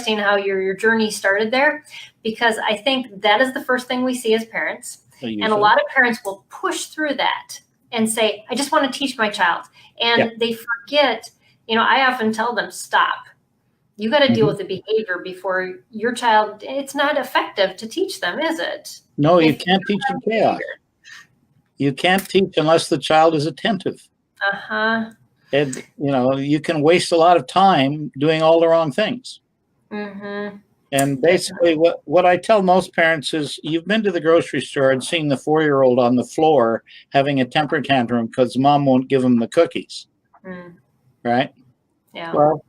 how your journey started there, because I think that is the first thing we see as parents. And a lot of parents will push through that and say, I just want to teach my child. And they forget, I often tell them, stop. You got to deal with the behavior before your child. It's not effective to teach them, is it? No, you can't teach in chaos. You can't teach unless the child is attentive. Uh-huh. And, you can waste a lot of time doing all the wrong things. Mm-hmm. And basically what I tell most parents is, you've been to the grocery store and seen the 4-year-old on the floor having a temper tantrum because mom won't give him the cookies. Right? Yeah. Well,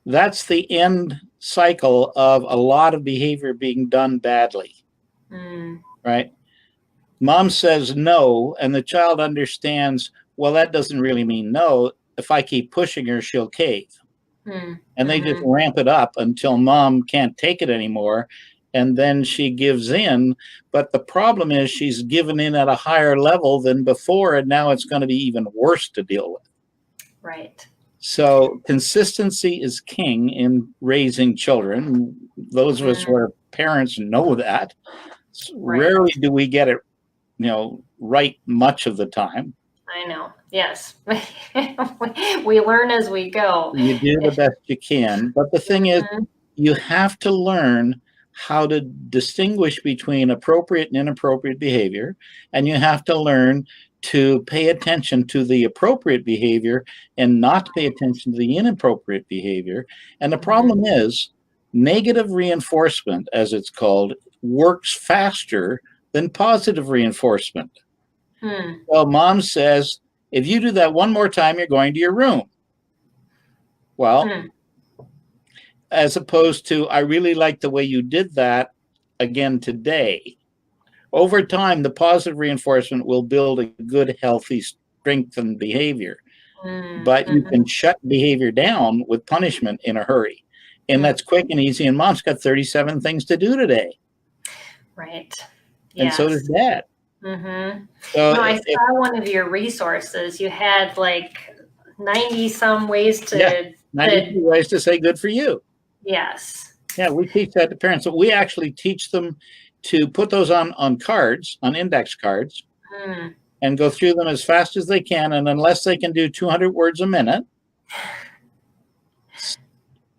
that's the end cycle of a lot of behavior being done badly. Right? Mom says no, and the child understands, well, that doesn't really mean no. If I keep pushing her, she'll cave. And they just ramp it up until mom can't take it anymore, and then she gives in. But the problem is she's given in at a higher level than before, and now it's going to be even worse to deal with. Right. So consistency is king in raising children. Those of us who are parents know that. Rarely do we get it, right much of the time. I know. Yes. We learn as we go. You do the best you can. But the thing is, you have to learn how to distinguish between appropriate and inappropriate behavior. And you have to learn to pay attention to the appropriate behavior and not pay attention to the inappropriate behavior. And the problem is, negative reinforcement, as it's called, works faster than positive reinforcement. Well, mom says, if you do that one more time, you're going to your room. Well, as opposed to, I really like the way you did that again today. Over time, the positive reinforcement will build a good, healthy, strengthened behavior. But you can shut behavior down with punishment in a hurry. And that's quick and easy. And mom's got 37 things to do today. Right. And so does dad. So I saw one of your resources. You had like 90 some ways to 90 ways to say good for you. Yes. Yeah, we teach that to parents. So we actually teach them to put those on cards, on index cards, and go through them as fast as they can. And unless they can do 200 words a minute,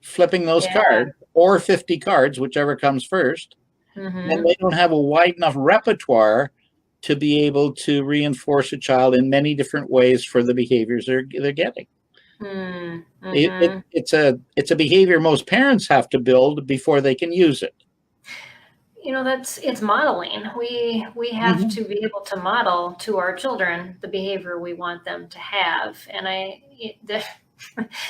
flipping those cards, or 50 cards, whichever comes first, and they don't have a wide enough repertoire to be able to reinforce a child in many different ways for the behaviors they're getting. It's a behavior most parents have to build before they can use it. It's modeling. We have to be able to model to our children the behavior we want them to have. And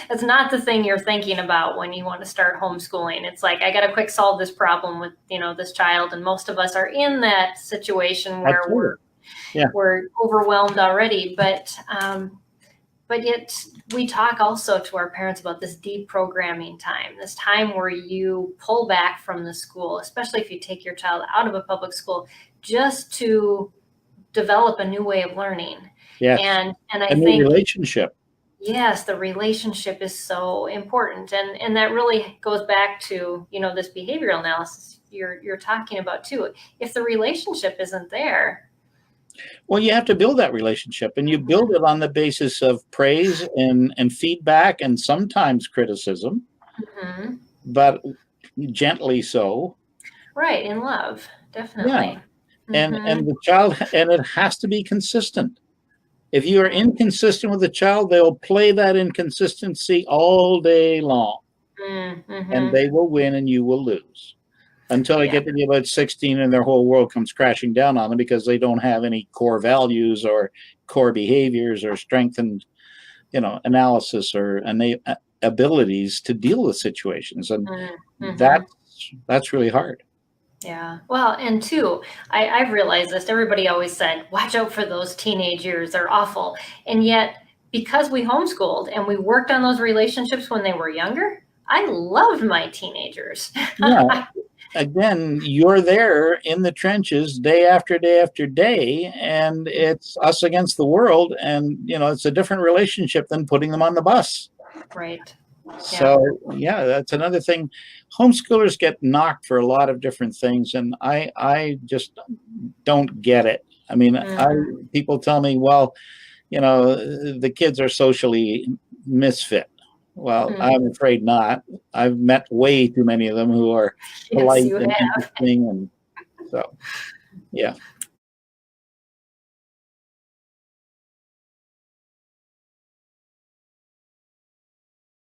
it's not the thing you're thinking about when you want to start homeschooling. It's like, I got to quick solve this problem with, this child. And most of us are in that situation where we're overwhelmed already. But yet we talk also to our parents about this deprogramming time, this time where you pull back from the school, especially if you take your child out of a public school, just to develop a new way of learning. Yes. And I think the relationship. Yes, the relationship is so important. And that really goes back to, this behavioral analysis you're talking about too. If the relationship isn't there. Well, you have to build that relationship, and you build it on the basis of praise and feedback and sometimes criticism, but gently so. Right, in love, definitely. Yeah. And the child, and it has to be consistent. If you are inconsistent with the child, they'll play that inconsistency all day long, and they will win and you will lose. Until they get to be about 16 and their whole world comes crashing down on them because they don't have any core values or core behaviors or strengthened, analysis or abilities to deal with situations. And that's really hard. Yeah. Well, and two, I've realized this. Everybody always said, watch out for those teenage years. They're awful. And yet, because we homeschooled and we worked on those relationships when they were younger, I loved my teenagers. Yeah. Again, you're there in the trenches day after day after day, and it's us against the world. And, it's a different relationship than putting them on the bus. Right. So yeah, that's another thing. Homeschoolers get knocked for a lot of different things, and I just don't get it. I mean, people tell me, well, you know, the kids are socially misfit. Well, I'm afraid not. I've met way too many of them who are Yes, polite you and have. interesting, and so yeah.